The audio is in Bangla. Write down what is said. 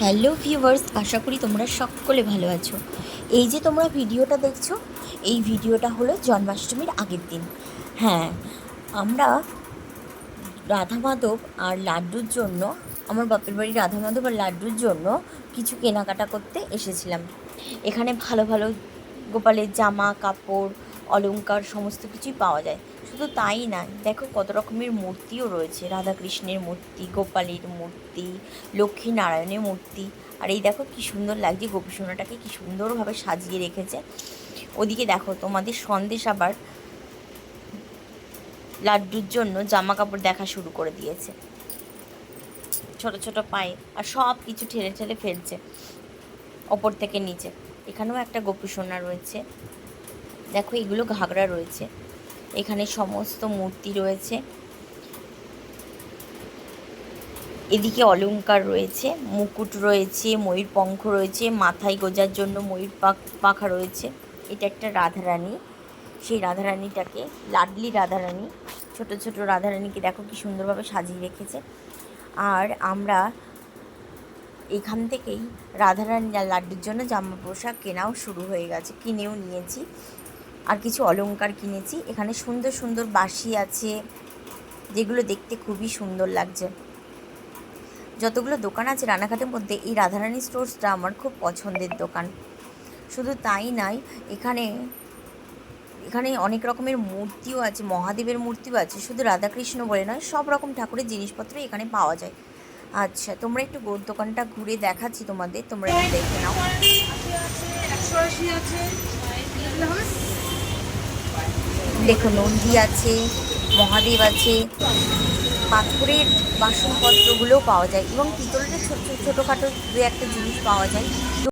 হ্যালো ভিউয়ার্স, আশা করি তোমরা সকলে ভালো আছো। এই যে তোমরা ভিডিওটা দেখছো, এই ভিডিওটা হলো জন্মাষ্টমীর আগের দিন। হ্যাঁ, আমরা রাধা মাধব আর লাড্ডুর জন্য, আমার বাপের বাড়ি রাধা মাধব আর লাড্ডুর জন্য কিছু কেনাকাটা করতে এসেছিলাম। এখানে ভালো ভালো গোপালের জামা কাপড়, অলংকার সমস্ত কিছুই পাওয়া যায়। শুধু তাই না, দেখো কত রকমের মূর্তিও রয়েছে, রাধাকৃষ্ণের মূর্তি, গোপালের মূর্তি, লক্ষ্মী নারায়ণের মূর্তি। আর এই দেখো কি সুন্দর লাগছে, গোপীসোনাটাকে কি সুন্দরভাবে সাজিয়ে রেখেছে। ওদিকে দেখো তোমাদের সন্দেশ আবার লাড্ডুর জন্য জামা কাপড় দেখা শুরু করে দিয়েছে, ছোট ছোট পায়ে, আর সব কিছু ঠেলে ঠেলে ফেলছে ওপর থেকে নিচে। এখানেও একটা গোপীসোনা রয়েছে, দেখো এগুলো ঘাগরা রয়েছে। এখানে সমস্ত মূর্তি রয়েছে, এদিকে অলংকার রয়েছে, মুকুট রয়েছে, ময়ূর পঙ্খ রয়েছে, মাথায় গোজার জন্য ময়ূর পাখা রয়েছে। এটা একটা রাধারানী, সেই রাধারানীটাকে, লাডলি রাধারানী, ছোট ছোট রাধারানীকে দেখো কি সুন্দরভাবে সাজিয়ে রেখেছে। আর আমরা এখান থেকেই রাধারানী আর লাড্ডুর জন্য জামা পোশাক কেনাও শুরু হয়ে গেছে, কিনেও নিয়েছি, আর কিছু অলংকার কিনেছি। এখানে সুন্দর সুন্দর বাঁশি আছে, যেগুলো দেখতে খুবই সুন্দর লাগছে। যতগুলো দোকান আছে রানাঘাটের মধ্যে, এই রাধারানী স্টোর্সটা আমার খুব পছন্দের দোকান। শুধু তাই নয়, এখানে এখানে অনেক রকমের মূর্তিও আছে, মহাদেবের মূর্তিও আছে। শুধু রাধাকৃষ্ণ বলে নয়, সব রকম ঠাকুরের জিনিসপত্র এখানে পাওয়া যায়। আচ্ছা, তোমরা একটু দোকানটা ঘুরে দেখাচ্ছি তোমাদের, তোমরা একটু দেখে নাও। দেখো নন্দী আছে, মহাদেব আছে, পাথরের বাসনপত্রগুলোও পাওয়া যায়, এবং পিতলের ছোটোখাটো দু একটা জিনিস পাওয়া যায়।